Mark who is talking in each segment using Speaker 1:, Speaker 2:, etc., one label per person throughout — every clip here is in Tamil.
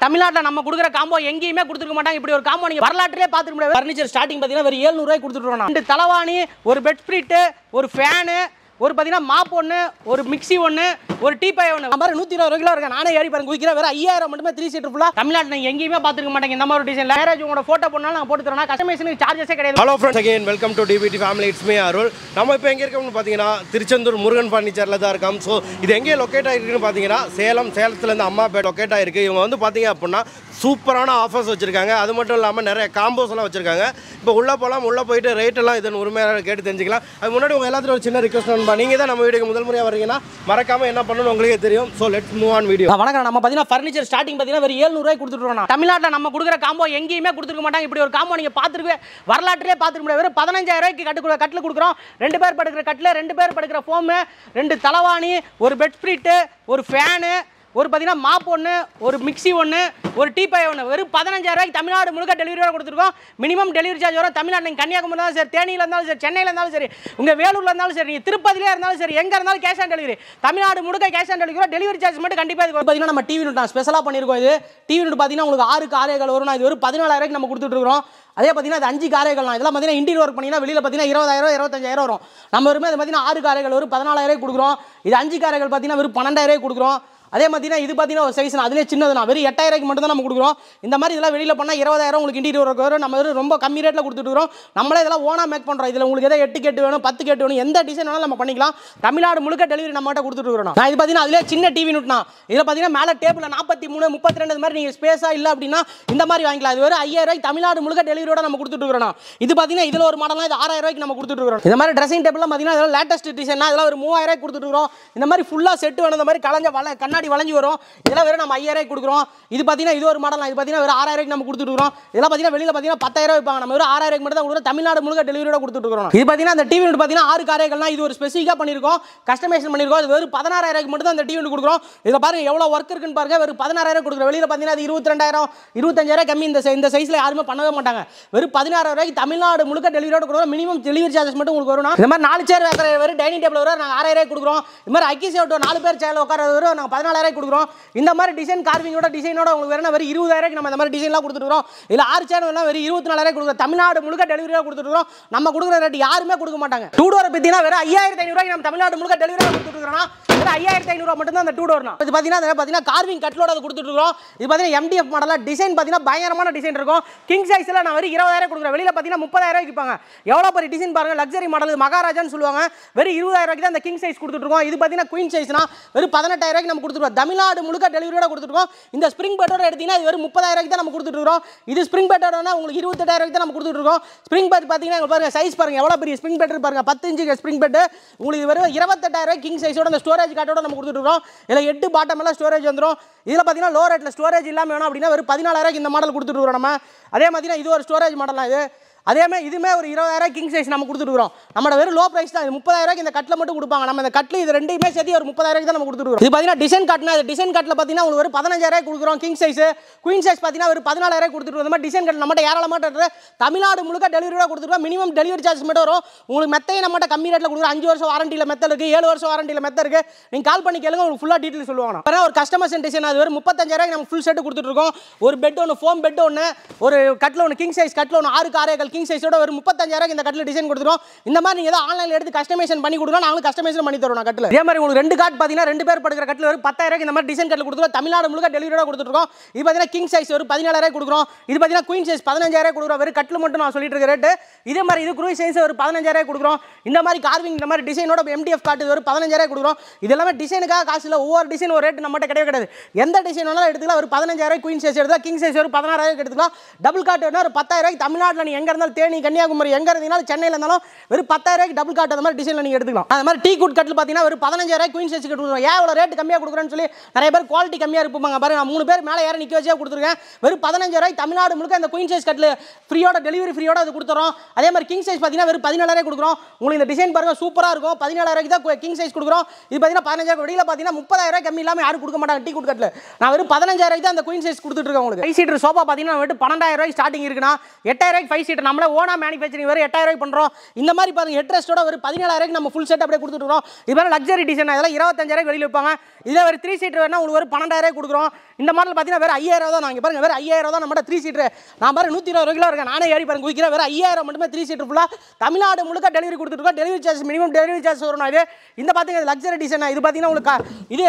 Speaker 1: தமிழ்நாட்டில் நம்ம கொடுக்குற காம்போ எங்கேயுமே கொடுத்துருக்க மாட்டாங்க. இப்படி ஒரு காம்போ நீங்க வரலாற்றிலே பார்த்துக்க முடியாது. ஃபர்னிச்சர் ஸ்டார்டிங் பார்த்தீங்கன்னா வெறும் 700 ரூபாய்க்கு கொடுத்துட்டு ரெண்டு தலவாணி, ஒரு பெட் ஸ்ப்ரிட், ஒரு ஃபேனு, ஒரு பார்த்தீங்கன்னா மாப் ஒன்று, ஒரு மிக்சி ஒன்று, ஒரு டீபாய் ஒன்று. நம்ம 120 கிலோ இருக்கு. நானே ஏறி பாருங்க குவிக்கிற வேற 5000 மட்டுமே 3 சீட்டர் ஃபுல்லா. தமிழ்நாட்டில் நீங்க எங்கேயுமே பார்த்துருக்க மாட்டாங்க இந்த மாதிரி டிசைன்ல. மேரேஜ் உங்களோட போட்டோ போனாலும் நான் போட்டு தரேன். கஸ்டமைசேஷனுக்கு சார்ஜஸே கிடையாது.
Speaker 2: Hello friends, again welcome to DBT family. It's me Arul. நம்ம இப்போ எங்கே இருக்கோம்னு பார்த்தீங்கன்னா திருச்செந்தூர் முருகன் ஃபர்னிச்சரில் தான் இருக்கோம். ஸோ இது எங்கே லொக்கேட் ஆகிருக்குன்னு பார்த்தீங்கன்னா சேலத்துலேருந்து அம்மாபேட் லொக்கேட் ஆகிருக்கு. இவங்க வந்து பார்த்தீங்க அப்படின்னா சூப்பரான ஆஃபர்ஸ் வச்சுருக்காங்க. அது மட்டும் இல்லாமல் நிறைய காம்போஸ் எல்லாம் வச்சுருக்காங்க. இப்போ உள்ளே போகலாம், உள்ளே போயிட்டு ரேட் எல்லாம் இதன் உரிமையாக கேட்டு தெரிஞ்சுக்கலாம். அது முன்னாடி உங்கள் எல்லாத்தையும் ஒரு சின்ன ரிக்வஸ்ட் பண்ணுவா. நீங்கள் தான் நம்ம வீடியோக்கு முதல் முறையாக வரீங்கன்னா மறக்காமல் என்ன பண்ணணும்னு உங்களுக்கே தெரியும். So let's move on video.
Speaker 1: வணக்கம். நம்ம பார்த்தீங்கன்னா ஃபர்னிச்சர் ஸ்டார்டிங் பார்த்தீங்கன்னா வெறும் 700 ரூபாய்க்கு கொடுத்துட்டு தமிழ்நாட்டில் நம்ம கொடுக்குற காம்போ எங்கேயுமே கொடுத்துருக்க மாட்டாங்க. இப்படி ஒரு காம்போ நீங்கள் பார்த்துருக்க வரலாற்றிலே பார்த்துக்க முடியாது. வெறும் 15000 ரூபாய்க்கு கட்டில் கொடுக்குறோம். 2 பேர் படுக்கிற கட்டில், 2 பேர் படுக்கிற ஃபோமு, 2 தலவாணி, ஒரு பெட் ஸ்ப்ரிட், ஒரு ஃபேனு, ஒரு பார்த்தீங்கன்னா மாப் ஒன்று, ஒரு மிக்சி ஒன்று, ஒரு டீபாய் ஒன்று. வெறும் 15000 ரூபாய்க்கு தமிழ்நாடு முழுக்க டெலிவரியோட கொடுத்துருக்கோம். மினிமம் டெலிவரி சார்ஜ் வரும். தமிழ்நாடு நீங்கள் கன்னியாகுமரி இருந்தாலும் சரி, தேனியில் இருந்தாலும் சரி, சென்னையில் இருந்தாலும் சரி, உங்கள் வேலூரில் இருந்தாலும் சரி, நீங்கள் திருப்பதியிலே இருந்தாலும் சரி, எங்கே இருந்தாலும் கேஷ் ஆன் டெலிவரி. தமிழ்நாடு முழுக்க cash on delivery. Delivery charge மட்டும் கண்டிப்பாக இது பார்த்தீங்கன்னா நம்ம டிவி யூனிட் நான் ஸ்பெஷலாக பண்ணியிருக்கோம். இது டிவி யூனிட் பார்த்தீங்கன்னா உங்களுக்கு 6 காரைகள் வரும். இது ஒரு 14000 ரூபாய்க்கு நம்ம கொடுத்துட்ருக்கோம். அதே பார்த்தீங்கன்னா அது 5 காரைகள். இதெல்லாம் பார்த்தீங்கன்னா இன்டீரியர் ஒர்க் பண்ணிங்கன்னா வெளியில் பார்த்தீங்கன்னா 20000 25000 வரும். நம்ம வருமே அது பார்த்தீங்கன்னா 6 காரைகள் வரும் 14000 ரூபாய்க்கு கொடுக்குறோம். இது 5 காரைகள் பார்த்தீங்கன்னா வெறும் 12000 ரூபாய்க்கு கொடுக்குறோம். அதே மாதிரி இது பார்த்தீங்கன்னா ஒரு சைஸ் அதிலே சின்னதுனா வெறும் 8000 ரூபாய்க்கு மட்டும் தான் நம்ம கொடுக்குறோம். இந்த மாதிரி இதெல்லாம் வெளியில் பண்ணால் 20000 உங்களுக்கு இன்டீரியர் ஒர்க் வரும். நம்ம ரொம்ப கம்மி ரேட்டில் கொடுத்துட்டுருக்கோம். நம்மளே இதெல்லாம் ஓனாக மேக் பண்ணுறோம். இதில் உங்களுக்கு எதாவது 8 கேட்டு வேணும், 10 கேட்டு வேணும், எந்த டிசைன் வேணாலும் நம்ம பண்ணிக்கலாம். தமிழ்நாடு முழுக்க டெலிவரி நம்மகிட்ட கொடுத்துட்டுருக்கோம். நான் இது பார்த்தீங்கன்னா அதிலே சின்ன டிவி யூனிட்னா இதில் பார்த்தீங்கன்னா மேலே டேபிள் 43 32 மாதிரி நீங்கள் ஸ்பேஸாக இல்லை அப்படின்னா இந்த மாதிரி வாங்கிக்கலாம். இது வெறும் 5000 ரூபாய்க்கு தமிழ்நாடு முழுக்க டெலிவரியோட நம்ம கொடுத்துட்டுருக்கோம். இது பார்த்தீங்கன்னா இதில் ஒரு மாடலாம் இது 6000 ரூபாய்க்கு நம்ம கொடுத்துட்டுருக்கோம். இந்த மாதிரி ட்ரெஸ்ஸிங் டேபிள்லாம் பார்த்தீங்கன்னா இதெல்லாம் லேட்டஸ்ட் டிசைனா இதெல்லாம் ஒரு 3000 ரூபாய்க்கு கொடுத்துட்டுருக்கோம். இந்த மாதிரி ஃபுல்லாக செட்டு வேணும். இந்த மாதிரி கண்ணாடி வளைஞ்சு வரும். இதெல்லாம் வெறும் நம்ம 5000 ரூபாய்க்கு கொடுக்குறோம். இது பார்த்தீங்கன்னா இது ஒரு மாடல். இது பார்த்தீங்கன்னா வெறும் 6000 ரூபாய்க்கு நம்ம கொடுத்துட்டுருக்கோம். இதெல்லாம் பார்த்தீங்கன்னா வெளியில் பார்த்தீங்கன்னா 10000 ரூபாய் வைப்பாங்க. நம்ம வெறும் 6000 ரூபாய்க்கு மட்டும் தான் கொடுக்குறோம். தமிழ்நாடு முழுக்க டெலிவரியோட கொடுத்துட்டுருக்கோம். இது பார்த்தீங்கன்னா அந்த டிவி யூனிட் பார்த்தீங்கன்னா 6 காரைகள்னா இது ஒரு ஸ்பெசிஃபிக்காக பண்ணியிருக்கோம். கஸ்டமைசேஷன் பண்ணியிருக்கோம். இது வெறும் 16000 ரூபாய்க்கு மட்டும் தான் அந்த டிவி யூனிட் கொடுக்குறோம். இதில் பாருங்க எவ்வளோ ஒர்க் இருக்குன்னு பாருங்க. வெறும் 16000 கொடுக்குறோம். வெளியில் பார்த்தீங்கன்னா அது 22000 25000 கம்மி. இந்த சைஸில் யாருமே பண்ணவே மாட்டாங்க. வெறும் 16000 ரூபாய்க்கு தமிழ்நாடு முழுக்க டெலிவரியோட கொடுக்குறோம். மினிமம் டெலிவரி சார்ஜஸ் மட்டும் உங்களுக்கு வரும். இந்த மாதிரி 4 சேர் வைக்கிற வெறும் டைனிங் டேபிள் வரும் நாங்கள் 6000 ரூபாய்க்கு கொடுக்குறோம். இது மாதிரி அக்கி சேவ் 4 பேர் சேரில் உட்கார வரும் நாங்கள் 14000 ரூபாய்க்கு கொடுக்குறோம். இந்த மாதிரி டிசைன் கார்விங்கோட டிசைனோட உங்களுக்கு வேணும் வெறும் 20000 ரூபாய்க்கு நம்ம இந்த மாதிரி டிசைன்லாம் கொடுத்துருக்கோம். இதில் 6 சேனல் எல்லாம் வெறும் 24000 ரூபாய்க்கு கொடுக்குறோம். தமிழ்நாடு முழுக்க டெலிவரியாக கொடுத்துருக்கோம். நம்ம கொடுக்குற ரேட் யாருமே கொடுக்க மாட்டாங்க. 2 டோர் பார்த்தீங்கன்னா வெறும் 5500 ரூபாய்க்கு நம்ம தமிழ்நாடு முழுக்க டெலிவரியாக கொடுத்துருக்கோம். 5500 ரூபாய் மட்டும் தான் அந்த 2 டோர்னா. இது பார்த்தீங்கன்னா கார்விங் கட்லோட அது கொடுத்துருக்கோம். இது பார்த்தீங்கன்னா MDF மாடலாக டிசைன் பார்த்தீங்கன்னா பயங்கரமான டிசைன் இருக்கும். கிங் சைஸில் நான் வெறும் 20000 கொடுக்குறேன். வெளியில் பார்த்தீங்கன்னா 30000 ரூபாய்க்கு விற்பாங்க. எவ்வளோ பெரிய டிசைன் பாருங்க. லக்ஸரி மாடல் மகாராஜான்னு சொல்லுவாங்க. வெறும் 20000 ரூபாய்க்கு தான் அந்த கிங் சைஸ் கொடுத்துருக்கோம். இது பார்த்தீங்கன்னா குயின் சைஸ்னா வெறும் 18000 ரூபாய்க்கு நம்ம கொடுத்துருக்கோம். தமிழ்நாடு முழுக்க டெலிவரியோட கொடுத்துருக்கோம். இந்த ஸ்ப்ரிங் பெட்டோட எடுத்தீங்கன்னா இது வெறும் 30000 ரூபாய்க்கு தான் நம்ம கொடுத்துருக்கோம். இது ஸ்ப்ரிங் பெட்டோட உங்களுக்கு 28000 ரூபாய்க்கு தான் நம்ம கொடுத்துருக்கோம். ஸ்ப்ரிங் பெட் பார்த்தீங்கன்னா பாருங்க சைஸ் பாருங்க எவ்வளோ பெரிய ஸ்ப்ரிங் பெட் பாருங்க. 10 இன்ச்சு ஸ்ப்ரிங் பெட் உங்களுக்கு வெறும் 28000 ரூபாய் கிங் சைஸோட அந்த ஸ்டோரேஜ் கார்டோட நம்ம கொடுத்துருக்கோம். இதில் 8 பாட்டம் எல்லாம் ஸ்டோரேஜ் வந்துடும். இதில் பார்த்தீங்கன்னா லோ ரேட்டில் ஸ்டோரேஜ் இல்லாமல் வேணும் அப்படின்னா வெறும் 14000 ரூபாய்க்கு இந்த மாடல் கொடுத்துருக்கோம் நம்ம. அதே மாதிரி இது ஒரு ஸ்டோரேஜ் மாடலாம். இது அதே மாதிரி இதுமே ஒரு 20000 கிங் சைஸ் நம்ம கொடுத்துருக்கோம். நம்ம வெறும் லோ பிரைஸ் தான். இது 30000 ரூபாய்க்கு இந்த கட்டில் மட்டும் கொடுப்பாங்க. நம்ம இந்த கட்டில் இது ரெண்டுமே சேர்த்து ஒரு 30000 ரூபாய்க்கு தான் நம்ம கொடுத்துருக்கோம். இது பார்த்தீங்கன்னா டிசைன் கட்னா இது டிசைன் கட்டில் பார்த்தீங்கன்னா உங்களுக்கு ஒரு 15000 ரூபாய்க்கு கொடுக்குறோம். கிங் சைஸ் குயின் சைஸ் பார்த்தீங்கன்னா ஒரு 14000 ரூபாய்க்கு கொடுத்துருக்கோம். இந்த மாதிரி டிசைன் கட் நம்மகிட்ட ஏராளமாக தமிழ்நாடு முழுக்க டெலிவரியோட கொடுத்துருக்கோம். மினிமம் டெலிவரி சார்ஜ் மட்டும் வரும். உங்களுக்கு மெத்தையை நம்மகிட்ட கம்மி ரேட்டில் கொடுக்குறோம். 5 வருஷம் வாரண்டியில் மெத்த இருக்குது, 7 வருஷம் வாரண்டியில் மெத்த இருக்குது. நீங்கள் கால் பண்ணி கேளுங்க உங்களுக்கு ஃபுல்லாக டீட்டெயில் சொல்லுவாங்க. அப்புறம் ஒரு கஸ்டமைசேஷன் டிசைன் அது வெறும் 35000 ரூபாய்க்கு நம்ம ஃபுல் செட் கொடுத்துருக்கோம். ஒரு பெட் ஒன்று, ஃபோம் பெட் ஒன்று, ஒரு கட்டில் ஒன்று, கிங் சைஸ் கட்டில் ஒன்று 6 காரைகள் கிங் சைஸோட ஒரு 35000 ரூபாய்க்கு இந்த கட்டில் டிசைன் கொடுத்துருவோம். இந்த மாதிரி நீங்க ஏதாவது ஆன்லைன்ல எடுத்து கஸ்டமைசேஷன் பண்ணி கொடுங்க. நாங்களும் கஸ்டமைசேஷன் பண்ணி தரோம் கட்டில். இதே மாதிரி உங்களுக்கு 2 காட் பார்த்தீங்கன்னா 2 பேர் படுக்கிற கட்டில் ஒரு 10000 ரூபாய்க்கு இந்த மாதிரி டிசைன் கட்டில் கொடுத்துருவோம். தமிழ்நாடு முழுக்க டெலிவரியோட கொடுத்துருக்கோம். இது பார்த்தீங்கன்னா கிங் சைஸ் ஒரு 17000 ரூபாய்க்கு கொடுக்குறோம். இது பார்த்தீங்கன்னா குயின் சைஸ் 15000 ரூபாய்க்கு கொடுக்குறோம். வெறும் கட்டில் மட்டும் நான் சொல்லிட்டு இருக்க ரேட்டு. இதே மாதிரி இது குரூஸ் சைஸ் ஒரு 15000 ரூபாய்க்கு கொடுக்குறோம். இந்த மாதிரி கார்விங் இந்த மாதிரி டிசைனோட MDF காட்டு ஒரு 15000 ரூபாய்க்கு கொடுக்குறோம். இது எல்லாமே டிசைனுக்காக காசு இல்லை. ஒவ்வொரு டிசைன் ஒரு ரேட் நம்மகிட்ட கிடையாது. எந்த டிசைன் வேணாலும் எடுத்துக்கலாம். ஒரு 15000 ரூபாய்க்கு குயின் சைஸ் எடுத்தா கிங் சைஸ் ஒரு 16000 ரூபாய்க்கு எடுத்துக்கலாம். டபுள் காட் வேணா ஒரு 10000 ரூபாய்க்கு தமிழ்நாட்டில் நீ எங்க இருந்தாலும் தேனி கன்னியாகுமரி எங்க இருந்தீங்கனாலும் சென்னையில் இருந்தாலும் வெறும் 10000 ரூபாய்க்கு டபுள் காட் அந்த மாதிரி டிசைன்ல நீங்க எடுத்துக்கலாம். அந்த மாதிரி டீ குட் கட்டில் பார்த்தீங்கன்னா ஒரு 15000 ரூபாய்க்கு குயின் சைஸ் கொடுக்குறோம். ஏன் இவ்வளோ ரேட் கம்மியாக கொடுக்குறேன்னு சொல்லி நிறைய பேர் குவாலிட்டி கம்மியாக இருப்பாங்க. பாருங்க நான் 3 பேர் மேலே ஏற நிற்க வச்சே கொடுத்துருக்கேன். வெறும் 15000 ரூபாய்க்கு தமிழ்நாடு முழுக்க அந்த குயின் சைஸ் கட்டில் ஃப்ரீயோட டெலிவரி ஃப்ரீயோட அது கொடுத்துறோம். அதே மாதிரி கிங் சைஸ் பார்த்தீங்கன்னா வெறும் 17000 ரூபாய்க்கு கொடுக்குறோம். உங்களுக்கு இந்த டிசைன் பாருங்க சூப்பராக இருக்கும். 17000 ரூபாய்க்கு தான் கிங் சைஸ் கொடுக்குறோம். இது பார்த்தீங்கன்னா 15000 வெளியில் பார்த்தீங்கன்னா 30000 ரூபாய் கம்மி இல்லாமல் யாரும் கொடுக்க மாட்டாங்க டீ குட் கட்டில். நான் வெறும் 15000 ரூபாய்க்கு தான் அந்த குயின் சைஸ் கொடுத்துட்டு இருக்கேன். உங்களுக்கு 5 சீட்டர் சோஃபா பார்த்தீங்கன்னா 12000 ரூபாய்க்கு ஸ்டார்டிங் இருக்குன்னா 8000 ரூபாய்க்கு 5 சீட்டர் நம்மள ஓனா மேனுஃபேக்சரிங் வேறு 8000 பண்ணுறோம். இந்த மாதிரி பாருங்க ஹெட் ரெஸ்ட்டோட ஒரு 17,000 நம்ம ஃபுல் செட் அப்படியே கொடுத்துட்டுறோம். இது வேறு லக்ஸரி டிசைன், இதெல்லாம் 25,000 வெளியில் வைப்பாங்க. இதில் ஒரு 3 சீட்டர் வேணா உங்களுக்கு ஒரு 12,000 கொடுக்குறோம். இந்த மாடல் பார்த்தீங்கன்னா வேறு 5,000 தான். நாங்கள் பாருங்க வேறு 5,000 தான் நம்மகிட்ட 3 சீட்டர். நான் பாருங்க 120 கிலோ இருக்கேன், நானே ஏறி பாருங்க குவிக்கிறேன். வேறு 5,000 மட்டுமே 3 சீட்டர் ஃபுல்லாக தமிழ்நாடு முழுக்க டெலிவரி கொடுத்துருக்கோம். Delivery charge minimum delivery charge வரும். இது இந்த பார்த்தீங்கன்னா லக்ஸரி டிசைன், இது பார்த்தீங்கன்னா உங்களுக்கு இது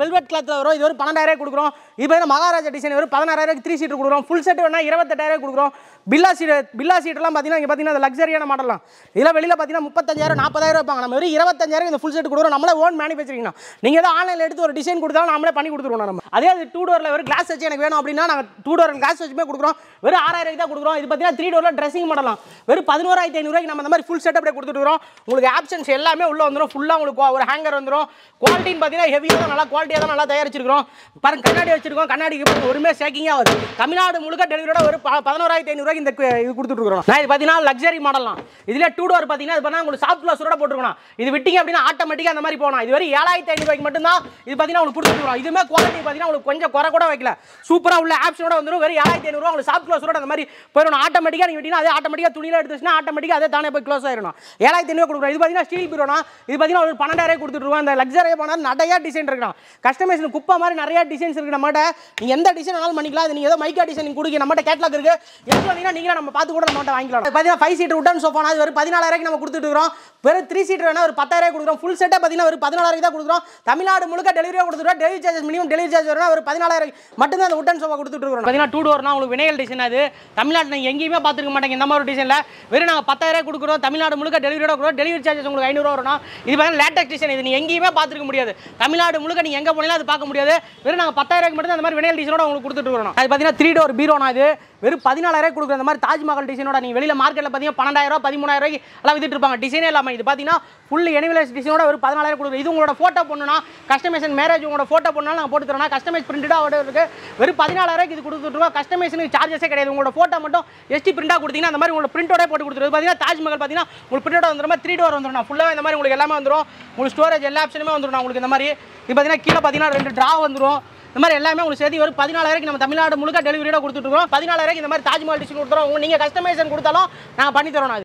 Speaker 1: வெல்வெட் கிளாத்தில் வரும். இது ஒரு 12,000 கொடுக்குறோம். இது பார்த்தீங்கன்னா மகாராஜா டிசைன் வரும் 16,000 3 சீட்டர் கொடுக்குறோம். ஃபுல் செட் வேணா 28,000 கொடுக்குறோம். பில்லா சீட்டெல்லாம் பார்த்தீங்கன்னா இங்கே பார்த்தீங்கன்னா லக்ஸரியான மாடலாம். இதில் வெளியில் பார்த்தீங்கன்னா 35,000 40,000 வைப்பாங்க. நம்ம வெறும் 25,000 இந்த ஃபுல் செட் கொடுக்குறோம். நம்மளே ஓன் மேனுஃபேக்சரிங் தான். நீங்கள் ஏதாவது ஆன்லைனில் எடுத்து ஒரு டிசைன் கொடுத்தாலும் நம்மளே பண்ணி கொடுத்துருவோம். நம்ம அதே 2 டோரில் வெறும் கிளாஸ் வச்சு எனக்கு வேணும் அப்படின்னா நாங்கள் 2 டோர் கிளாஸ் வச்சுமே கொடுக்குறோம். வெறும் 6,000 தான் கொடுக்குறோம். இது பார்த்தீங்கன்னா 3 டோரில் ட்ரெஸ்ஸிங் மாடலாம். வெறும் 11,500 நம்ம இந்த மாதிரி ஃபுல் செட் அப்படியே கொடுத்துருக்கோம். உங்களுக்கு ஆப்ஷன்ஸ் எல்லாமே உள்ளே வந்துடும். ஃபுல்லாக உங்களுக்கு ஒரு ஹேங்கர் வந்துடும். குவாலிட்டின்னு பார்த்தீங்கன்னா ஹெவியாக தான் நல்லா குவாலிட்டியாக தான் நல்லா தயாரிச்சிருக்கிறோம். பாருங்க கண்ணாடி வச்சிருக்கோம். கண்ணாடிக்கு ஒருமே சேக்கிங்காக வருது. தமிழ்நாடு முழுக்க டெலிவரியோட ஒரு 11,500 இந்த இது கொடுத்துருக்கோம். நான் இது பார்த்தீங்கன்னா லக்ஸரி மாடலாம். இதில் 2 டோர் பார்த்தீங்கன்னா இது பண்ணால் உங்களுக்கு சாஃப்ட் க்ளோஸரோட போட்டுருக்கணும். இது விட்டிங்க அப்படின்னா ஆட்டோமேட்டிக்காக அந்த மாதிரி போகணும். இது வரை 7,500 மட்டும்தான் இது பார்த்தீங்கன்னா உங்களுக்கு கொடுத்துருக்கோம். இதுவுமே குவாலிட்டி பார்த்தீங்கன்னா உங்களுக்கு கொஞ்சம் குறை கூட வைக்கல. சூப்பராக உள்ள ஆப்ஷனோட வந்துடும். வெறும் 7,500 உங்களுக்கு சாஃப்ட் க்ளோஸரோட அந்த மாதிரி போயிடும். ஆட்டோமேட்டிக்காக நீங்கள் விட்டீங்கன்னா அதே ஆட்டோமேட்டிக்காக துணியில் எடுத்துச்சுன்னா ஆட்டோமேட்டிக்காக அதே தானே போய் க்ளோஸ் ஆயிடணும். 7,500 கொடுக்குறோம். இது பார்த்தீங்கன்னா ஸ்டீல் பீரோனா இது பார்த்தீங்கன்னா ஒரு 12,000 கொடுத்துருவோம். அந்த லக்ஸரியாக போனால் நிறைய டிசைன் இருக்கணும். கஸ்டமைசேஷன் குப்பை மாதிரி நிறைய டிசைன்ஸ் இருக்குது நம்மகிட்ட. நீங்கள் எந்த டிசைன் வேணாலும் பண்ணிக்கலாம். அது நீங்கள் ஏதோ மைக்கா டிசைன் கொடுக்க நம்மகிட்ட கேட்லாக் இருக்குது. எடுத்து வந்தீங்கன்னா நீங்களே நம்ம பார்த்து கூட நம்மகிட்ட வாங்கிக்கலாம். பார்த்தீங்கன்னா 5 சீட்டர் உட்டன் சோஃபா அது வெறும் 14,000 நம்ம கொடுத்துட்டு இருக்கிறோம். வெறும் 3 சீட்டர் வேணா ஒரு 10,000 கொடுக்குறோம். ஃபுல் செட்டாக பார்த்தீங்கன்னா ஒரு 14,000 தான் கொடுக்குறோம். தமிழ்நாடு முழுக்க டெலிவரியாக கொடுத்துருவோம். Delivery charges minimum delivery charge வரணும் ஒரு 14,000 மட்டும்தான் அந்த உட்டன் சோஃபா கொடுத்துட்டு இருக்கிறோம். பார்த்தீங்கன்னா 2 டோர்னா உங்களுக்கு வினையல் டிசைன். அது தமிழ்நாட்டில் நீங்கள் எங்கேயுமே பார்த்துருக்க மாட்டாங்க இந்த மாதிரி டிசைனில். வெறும் நாங்கள் 10,000 கொடுக்குறோம். தமிழ்நாடு முழுக்க டெலிவரியோட கொடுக்குறோம். டெலிவரி சார்ஜஸ் உங்களுக்கு 500 வரணும். இது பார்த்தீங்கன்னா லேட்டஸ்ட் டிசைன். இது நீங்கள் எங்கேயுமே பார்த்துருக்க முடியாது. தமிழ்நாடு முழுக்க நீங்கள் எங்கே போனாலும் அது பார்க்க முடியாது. வெறும் நாங்கள் 10,000 மட்டும் அந்த மாதிரி வினையல் டிசைனோட உங்களுக்கு கொடுத்துட்டு இருக்கிறோம். அது பார்த்தீங்கன்னா 3 டோர் பீரோனா இது வெறும் 14,000 கொடுக்குற இந்த மாதிரி தாஜ்மஹால் டிசைனோட நீங்கள் வெளியில் மார்க்கெட்டில் பார்த்தீங்கன்னா 12,000 13,000 எல்லாம் வித்துட்டு இருப்பாங்க. டிசைனே இல்லாமல் இது பார்த்தீங்கன்னா ஃபுல் எனிவலைஸ் டிசைனோட ஒரு 14,000 கொடுக்குறோம். இது உங்களோட ஃபோட்டோ பண்ணணும்னா கஸ்டமைசேஷன் மேரேஜ் உங்களோட ஃபோட்டோ பண்ணாலும் நாங்கள் போட்டு தரோம். கஸ்டமைஸ் பிரிண்டடாக இருக்குது. வெறும் 14,000 இது கொடுத்துருவோம். கஸ்டமைசேஷனுக்கு சார்ஜஸே கிடையாது. உங்களோட ஃபோட்டோ மட்டும் எஸ்டி பிரிண்டாக கொடுத்தீங்கன்னா அந்த மாதிரி உங்களோட பிரிண்டோட போட்டு கொடுத்துருவோம். பார்த்தீங்கன்னா தாஜ்மஹால் பார்த்தீங்கன்னா உங்களுக்கு பிரிண்டோட வந்துடும். 3 டோர் வந்துடும். ஃபுல்லாக இந்த மாதிரி உங்களுக்கு எல்லாமே வந்துடும். உங்களுக்கு ஸ்டோரேஜ் எல்லா ஆப்ஷனுமே வந்துடும். உங்களுக்கு இந்த மாதிரி இது பார்த்தீங்கன்னா கீழே பார்த்தீங்கன்னா 2 ட்ரா வந்துடும். இந்த மாதிரி எல்லாமே உங்களுக்கு சேர்த்து ஒரு 14,000 நம்ம தமிழ்நாடு முழுக்க டெலிவரியோட கொடுத்துட்டு இருக்கோம். 14,000 இந்த மாதிரி தாஜ்மஹால் டிசைன் கொடுத்துறோம். நீங்கள் கஸ்டமைசேஷன் கொடுத்தாலும் நாங்கள் பண்ணி தரோம்.